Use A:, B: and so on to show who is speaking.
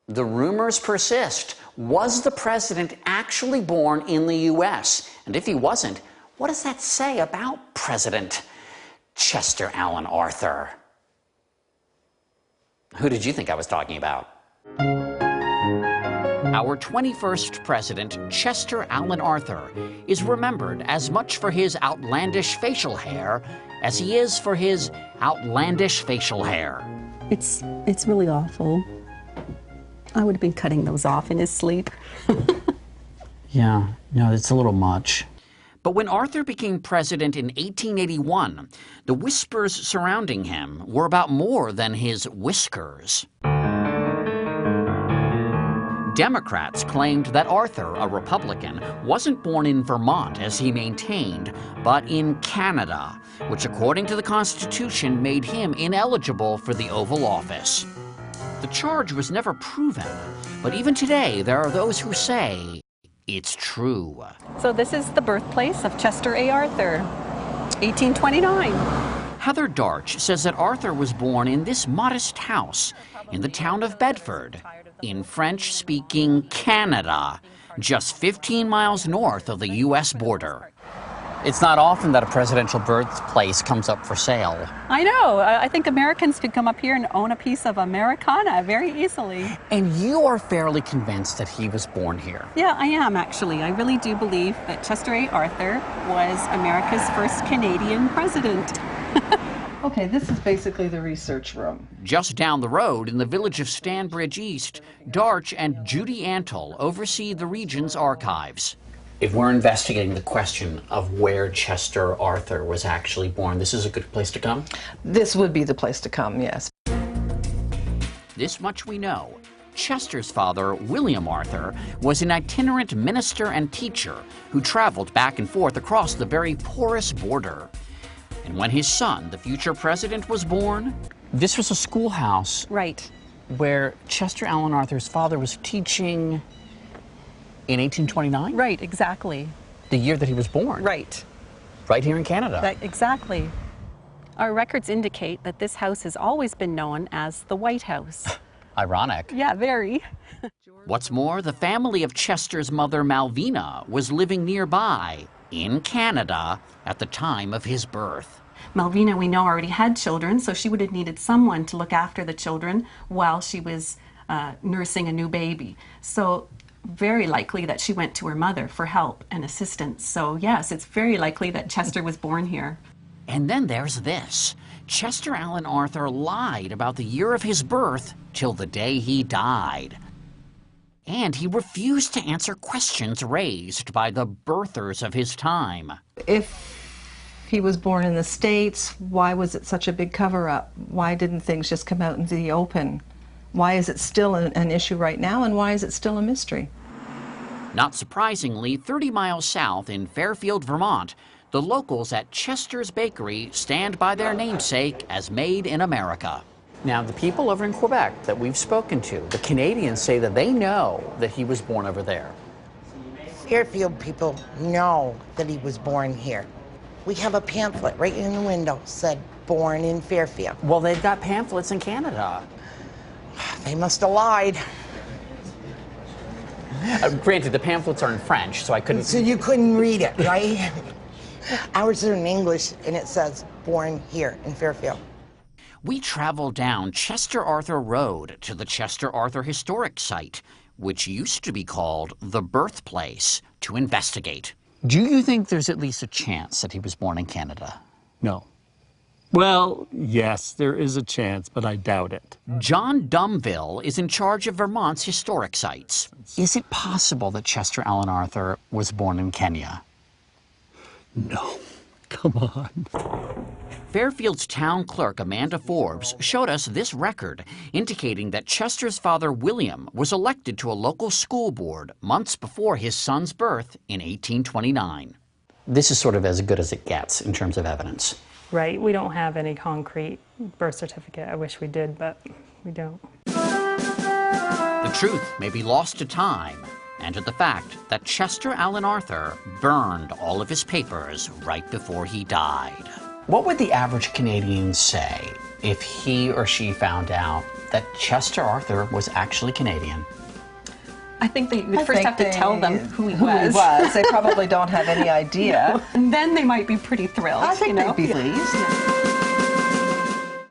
A: The rumors persist. Was the president actually born in the U.S.? And if he wasn't, what does that say about President Chester Alan Arthur? Who did you think I was talking about? Our 21st president, Chester Alan Arthur, is remembered as much for his outlandish facial hair as he is for his outlandish facial hair.
B: It's really awful. I would have been cutting those off in his sleep.
A: Yeah, no, it's a little much. But when Arthur became president in 1881, the whispers surrounding him were about more than his whiskers. Democrats claimed that Arthur, a Republican, wasn't born in Vermont, as he maintained, but in Canada, which according to the Constitution made him ineligible for the Oval Office. The charge was never proven, but even today there are those who say it's true.
B: So this is the birthplace of Chester A. Arthur, 1829.
A: Heather Darch says that Arthur was born in this modest house in the town of Bedford, in French-speaking Canada, just 15 miles north of the U.S. border. It's not often that a presidential birthplace comes up for sale.
B: I know. I think Americans could come up here and own a piece of Americana very easily.
A: And you are fairly convinced that he was born here?
B: Yeah, I am actually. I really do believe that Chester A. Arthur was America's first Canadian president.
C: Okay, this is basically the research room.
A: Just down the road in the village of Stanbridge East, Darch and Judy Antle oversee the region's archives. If we're investigating the question of where Chester Arthur was actually born, this is a good place to come?
C: This would be the place to come, yes.
A: This much we know. Chester's father, William Arthur, was an itinerant minister and teacher who traveled back and forth across the very porous border. And when his son, the future president, was born, this was a schoolhouse.
B: Right.
A: Where Chester Alan Arthur's father was teaching in 1829?
B: Right, exactly.
A: The year that he was born?
B: Right.
A: Right here in Canada?
B: Exactly. Our records indicate that this house has always been known as the White House.
A: Ironic.
B: Yeah, very.
A: What's more, the family of Chester's mother, Malvina, was living nearby in Canada at the time of his birth.
B: Malvina, we know, already had children, so she would have needed someone to look after the children while she was nursing a new baby. So very likely that she went to her mother for help and assistance. So yes, it's very likely that Chester was born here.
A: And then there's this. Chester Alan Arthur lied about the year of his birth till the day he died. And he refused to answer questions raised by the birthers of his time.
C: If he was born in the States, why was it such a big cover-up? Why didn't things just come out into the open? Why is it still an issue right now, and why is it still a mystery?
A: Not surprisingly, 30 miles south in Fairfield, Vermont, the locals at Chester's Bakery stand by their namesake as made in America. Now, the people over in Quebec that we've spoken to, the Canadians, say that they know that he was born over there.
D: Fairfield people know that he was born here. We have a pamphlet right in the window said, born in Fairfield.
A: Well, they've got pamphlets in Canada.
D: They must have lied.
A: Granted, the pamphlets are in French, so I couldn't...
D: So you couldn't read it, right? Ours are in English, and it says, born here in Fairfield.
A: We travel down Chester Arthur Road to the Chester Arthur Historic Site, which used to be called the Birthplace, to investigate. Do you think there's at least a chance that he was born in Canada?
E: No. Well, yes, there is a chance, but I doubt it.
A: John Dumville is in charge of Vermont's historic sites. Is it possible that Chester Alan Arthur was born in Kenya?
E: No. Come on.
A: Fairfield's town clerk, Amanda Forbes, showed us this record indicating that Chester's father, William, was elected to a local school board months before his son's birth in 1829. This is sort of as good as it gets in terms of evidence.
F: Right. We don't have any concrete birth certificate. I wish we did, but we don't.
A: The truth may be lost to time and to the fact that Chester Alan Arthur burned all of his papers right before he died. What would the average Canadian say if he or she found out that Chester Arthur was actually Canadian?
B: I think they would first have to tell them who he was.
C: They probably don't have any idea.
B: And then they might be pretty thrilled.
C: I think they'd be pleased.